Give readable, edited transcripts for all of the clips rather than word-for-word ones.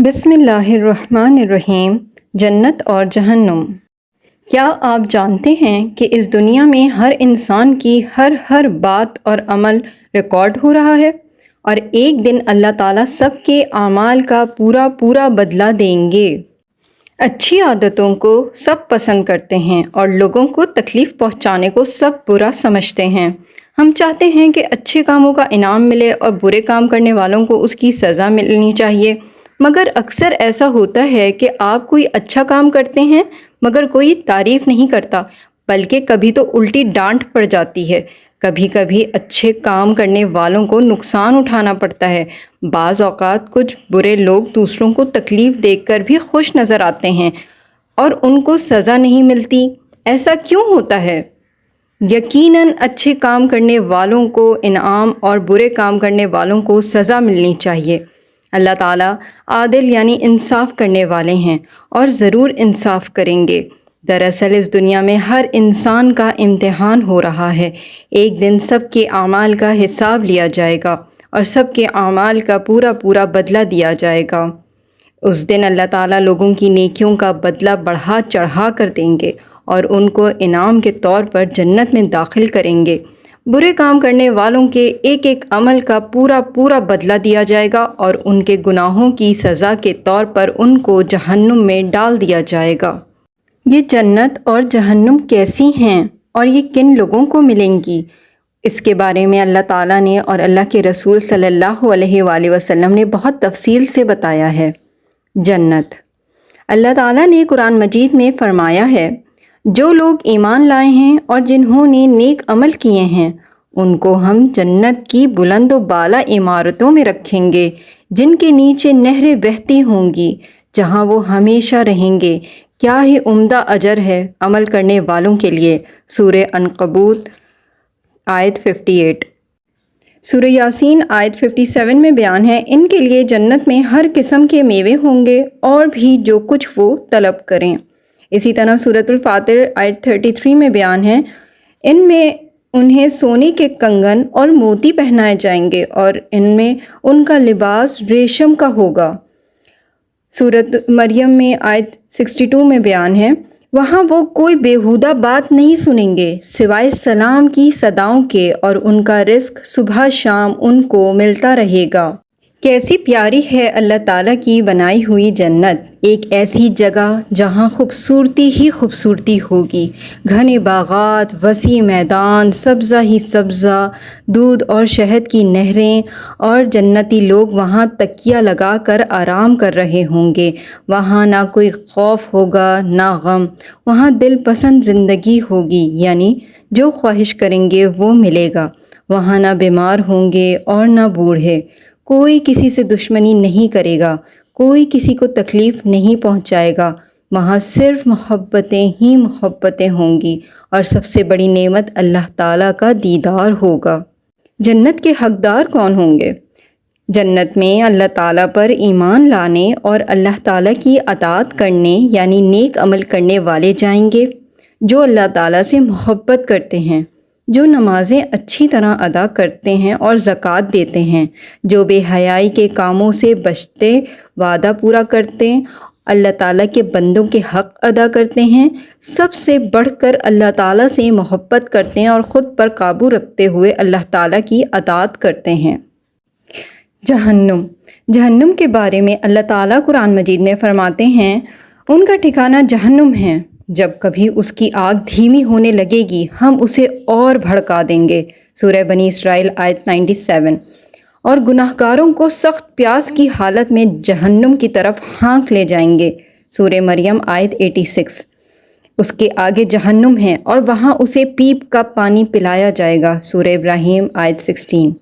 بسم اللہ الرحمن الرحیم۔ جنت اور جہنم۔ کیا آپ جانتے ہیں کہ اس دنیا میں ہر انسان کی ہر بات اور عمل ریکارڈ ہو رہا ہے، اور ایک دن اللہ تعالیٰ سب کے اعمال کا پورا بدلہ دیں گے۔ اچھی عادتوں کو سب پسند کرتے ہیں اور لوگوں کو تکلیف پہنچانے کو سب برا سمجھتے ہیں۔ ہم چاہتے ہیں کہ اچھے کاموں کا انعام ملے اور برے کام کرنے والوں کو اس کی سزا ملنی چاہیے، مگر اکثر ایسا ہوتا ہے کہ آپ کوئی اچھا کام کرتے ہیں مگر کوئی تعریف نہیں کرتا، بلکہ کبھی تو الٹی ڈانٹ پڑ جاتی ہے۔ کبھی اچھے کام کرنے والوں کو نقصان اٹھانا پڑتا ہے۔ بعض اوقات کچھ برے لوگ دوسروں کو تکلیف دیکھ کر بھی خوش نظر آتے ہیں اور ان کو سزا نہیں ملتی۔ ایسا کیوں ہوتا ہے؟ یقیناً اچھے کام کرنے والوں کو انعام اور برے کام کرنے والوں کو سزا ملنی چاہیے۔ اللہ تعالیٰ عادل یعنی انصاف کرنے والے ہیں اور ضرور انصاف کریں گے۔ دراصل اس دنیا میں ہر انسان کا امتحان ہو رہا ہے۔ ایک دن سب کے اعمال کا حساب لیا جائے گا اور سب کے اعمال کا پورا بدلہ دیا جائے گا۔ اس دن اللہ تعالیٰ لوگوں کی نیکیوں کا بدلہ بڑھا چڑھا کر دیں گے اور ان کو انعام کے طور پر جنت میں داخل کریں گے۔ برے کام کرنے والوں کے ایک عمل کا پورا بدلہ دیا جائے گا اور ان کے گناہوں کی سزا کے طور پر ان کو جہنم میں ڈال دیا جائے گا۔ یہ جنت اور جہنم کیسی ہیں اور یہ کن لوگوں کو ملیں گی، اس کے بارے میں اللہ تعالیٰ نے اور اللہ کے رسول صلی اللہ علیہ وآلہ وسلم نے بہت تفصیل سے بتایا ہے۔ جنت، اللہ تعالیٰ نے قرآن مجید میں فرمایا ہے، جو لوگ ایمان لائے ہیں اور جنہوں نے نیک عمل کیے ہیں ان کو ہم جنت کی بلند و بالا عمارتوں میں رکھیں گے، جن کے نیچے نہریں بہتی ہوں گی، جہاں وہ ہمیشہ رہیں گے۔ کیا ہی عمدہ اجر ہے عمل کرنے والوں کے لیے۔ سورہ عنکبوت آیت 58۔ سورہ یاسین آیت 57 میں بیان ہے، ان کے لیے جنت میں ہر قسم کے میوے ہوں گے اور بھی جو کچھ وہ طلب کریں۔ اسی طرح سورۃ الفاتر آیت 33 میں بیان ہے، ان میں انہیں سونے کے کنگن اور موتی پہنائے جائیں گے اور ان میں ان کا لباس ریشم کا ہوگا۔ سورۃ مریم میں آیت 62 میں بیان ہے، وہاں وہ کوئی بیہودہ بات نہیں سنیں گے سوائے سلام کی صداؤں کے، اور ان کا رزق صبح شام ان کو ملتا رہے گا۔ کیسی پیاری ہے اللہ تعالیٰ کی بنائی ہوئی جنت، ایک ایسی جگہ جہاں خوبصورتی ہی خوبصورتی ہوگی، گھنے باغات، وسیع میدان، سبزہ ہی سبزہ، دودھ اور شہد کی نہریں، اور جنتی لوگ وہاں تکیہ لگا کر آرام کر رہے ہوں گے۔ وہاں نہ کوئی خوف ہوگا نہ غم، وہاں دل پسند زندگی ہوگی، یعنی جو خواہش کریں گے وہ ملے گا۔ وہاں نہ بیمار ہوں گے اور نہ بوڑھے، کوئی کسی سے دشمنی نہیں کرے گا، کوئی کسی کو تکلیف نہیں پہنچائے گا۔ وہاں صرف محبتیں ہی محبتیں ہوں گی، اور سب سے بڑی نعمت اللہ تعالیٰ کا دیدار ہوگا۔ جنت کے حقدار کون ہوں گے؟ جنت میں اللہ تعالیٰ پر ایمان لانے اور اللہ تعالیٰ کی اطاعت کرنے یعنی نیک عمل کرنے والے جائیں گے، جو اللہ تعالیٰ سے محبت کرتے ہیں، جو نمازیں اچھی طرح ادا کرتے ہیں اور زکوٰۃ دیتے ہیں، جو بے حیائی کے کاموں سے بچتے، وعدہ پورا کرتے، اللہ تعالیٰ کے بندوں کے حق ادا کرتے ہیں، سب سے بڑھ کر اللہ تعالیٰ سے محبت کرتے ہیں اور خود پر قابو رکھتے ہوئے اللہ تعالیٰ کی اطاعت کرتے ہیں۔ جہنم کے بارے میں اللہ تعالیٰ قرآن مجید میں فرماتے ہیں، ان کا ٹھکانہ جہنم ہے، جب کبھی اس کی آگ دھیمی ہونے لگے گی ہم اسے اور بھڑکا دیں گے۔ سورہ بنی اسرائیل آیت 97۔ اور گناہ گاروں کو سخت پیاس کی حالت میں جہنم کی طرف ہانک لے جائیں گے۔ سورہ مریم آیت 86۔ اس کے آگے جہنم ہے اور وہاں اسے پیپ کا پانی پلایا جائے گا۔ سورہ ابراہیم آیت 16۔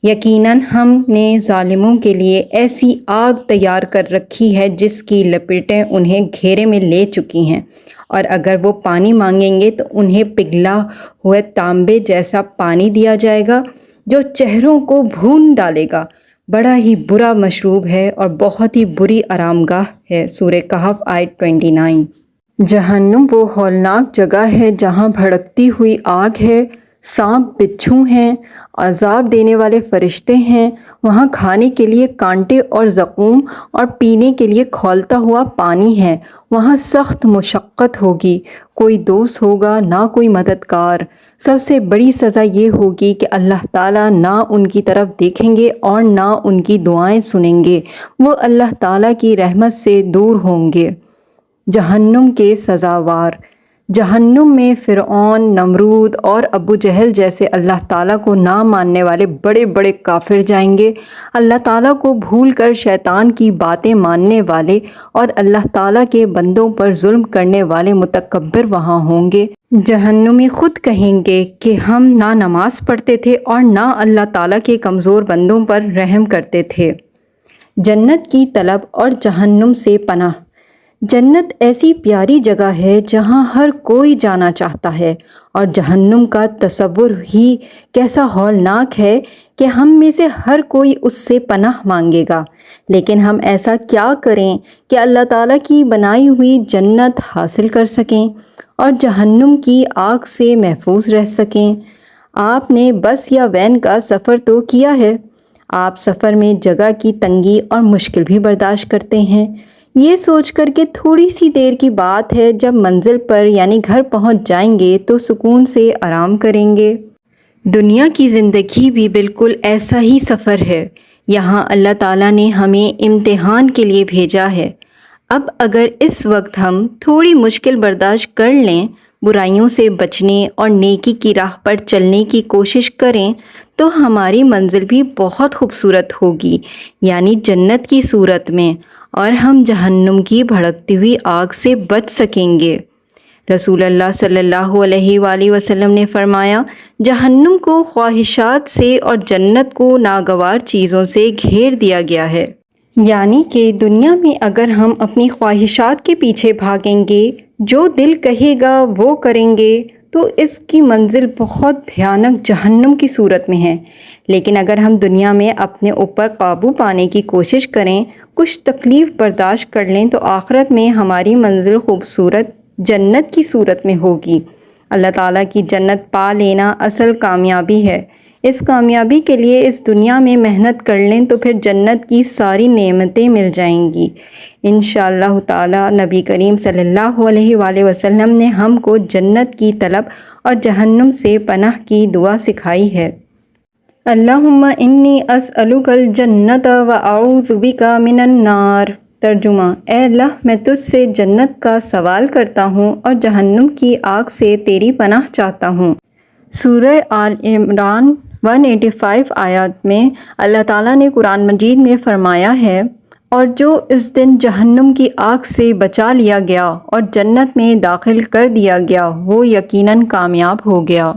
یقیناً ہم نے ظالموں کے لیے ایسی آگ تیار کر رکھی ہے جس کی لپیٹیں انہیں گھیرے میں لے چکی ہیں، اور اگر وہ پانی مانگیں گے تو انہیں پگھلا ہوئے تانبے جیسا پانی دیا جائے گا جو چہروں کو بھون ڈالے گا۔ بڑا ہی برا مشروب ہے اور بہت ہی بری آرام گاہ ہے۔ سورہ کہف آیت 29۔ جہنم وہ ہولناک جگہ ہے جہاں بھڑکتی ہوئی آگ ہے سانپ بچھو ہیں، عذاب دینے والے فرشتے ہیں، وہاں کھانے کے لیے کانٹے اور زقوم اور پینے کے لیے کھولتا ہوا پانی ہے، وہاں سخت مشقت ہوگی، کوئی دوست ہوگا نہ کوئی مددگار۔ سب سے بڑی سزا یہ ہوگی کہ اللہ تعالیٰ نہ ان کی طرف دیکھیں گے اور نہ ان کی دعائیں سنیں گے، وہ اللہ تعالیٰ کی رحمت سے دور ہوں گے۔ جہنم کے سزاوار۔ جہنم میں فرعون، نمرود اور ابو جہل جیسے اللہ تعالیٰ کو نہ ماننے والے بڑے بڑے کافر جائیں گے۔ اللہ تعالیٰ کو بھول کر شیطان کی باتیں ماننے والے اور اللہ تعالیٰ کے بندوں پر ظلم کرنے والے متکبر وہاں ہوں گے۔ جہنمی خود کہیں گے کہ ہم نہ نماز پڑھتے تھے اور نہ اللہ تعالیٰ کے کمزور بندوں پر رحم کرتے تھے۔ جنت کی طلب اور جہنم سے پناہ۔ جنت ایسی پیاری جگہ ہے جہاں ہر کوئی جانا چاہتا ہے، اور جہنم کا تصور ہی کیسا ہولناک ہے کہ ہم میں سے ہر کوئی اس سے پناہ مانگے گا۔ لیکن ہم ایسا کیا کریں کہ اللہ تعالیٰ کی بنائی ہوئی جنت حاصل کر سکیں اور جہنم کی آگ سے محفوظ رہ سکیں؟ آپ نے بس یا وین کا سفر تو کیا ہے، آپ سفر میں جگہ کی تنگی اور مشکل بھی برداشت کرتے ہیں، یہ سوچ کر کہ تھوڑی سی دیر کی بات ہے، جب منزل پر یعنی گھر پہنچ جائیں گے تو سکون سے آرام کریں گے۔ دنیا کی زندگی بھی بالکل ایسا ہی سفر ہے، یہاں اللہ تعالیٰ نے ہمیں امتحان کے لیے بھیجا ہے۔ اب اگر اس وقت ہم تھوڑی مشکل برداشت کر لیں، برائیوں سے بچنے اور نیکی کی راہ پر چلنے کی کوشش کریں تو ہماری منزل بھی بہت خوبصورت ہوگی، یعنی جنت کی صورت میں، اور ہم جہنم کی بھڑکتی ہوئی آگ سے بچ سکیں گے۔ رسول اللہ صلی اللہ علیہ وآلہ وسلم نے فرمایا، جہنم کو خواہشات سے اور جنت کو ناگوار چیزوں سے گھیر دیا گیا ہے۔ یعنی کہ دنیا میں اگر ہم اپنی خواہشات کے پیچھے بھاگیں گے، جو دل کہے گا وہ کریں گے، تو اس کی منزل بہت بھیانک جہنم کی صورت میں ہے۔ لیکن اگر ہم دنیا میں اپنے اوپر قابو پانے کی کوشش کریں، کچھ تکلیف برداشت کر لیں، تو آخرت میں ہماری منزل خوبصورت جنت کی صورت میں ہوگی۔ اللہ تعالیٰ کی جنت پا لینا اصل کامیابی ہے۔ اس کامیابی کے لیے اس دنیا میں محنت کر لیں تو پھر جنت کی ساری نعمتیں مل جائیں گی۔ انشاءاللہ تعالیٰ نبی کریم صلی اللہ علیہ وآلہ وسلم نے ہم کو جنت کی طلب اور جہنم سے پناہ کی دعا سکھائی ہے۔ اللہم انی اسألک الجنت واعوذ بک من النار۔ ترجمہ: اے اللہ، میں تجھ سے جنت کا سوال کرتا ہوں اور جہنم کی آگ سے تیری پناہ چاہتا ہوں۔ سورہ آل عمران 185 آیات میں اللہ تعالیٰ نے قرآن مجید میں فرمایا ہے، اور جو اس دن جہنم کی آگ سے بچا لیا گیا اور جنت میں داخل کر دیا گیا وہ یقیناً کامیاب ہو گیا۔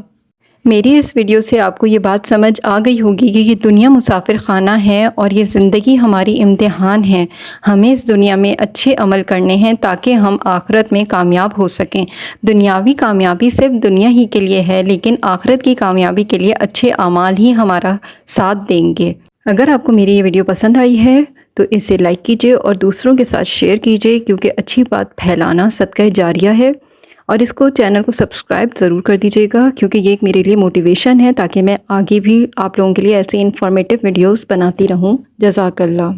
میری اس ویڈیو سے آپ کو یہ بات سمجھ آ گئی ہوگی کہ یہ دنیا مسافر خانہ ہے اور یہ زندگی ہماری امتحان ہے۔ ہمیں اس دنیا میں اچھے عمل کرنے ہیں تاکہ ہم آخرت میں کامیاب ہو سکیں۔ دنیاوی کامیابی صرف دنیا ہی کے لیے ہے، لیکن آخرت کی کامیابی کے لیے اچھے اعمال ہی ہمارا ساتھ دیں گے۔ اگر آپ کو میری یہ ویڈیو پسند آئی ہے تو اسے لائک کیجئے اور دوسروں کے ساتھ شیئر کیجئے، کیونکہ اچھی بات پھیلانا صدقہ جاریہ ہے۔ اور اس کو چینل کو سبسکرائب ضرور کر دیجیے گا، کیونکہ یہ ایک میرے لیے موٹیویشن ہے تاکہ میں آگے بھی آپ لوگوں کے لیے ایسے انفارمیٹیو ویڈیوز بناتی رہوں۔ جزاک اللہ۔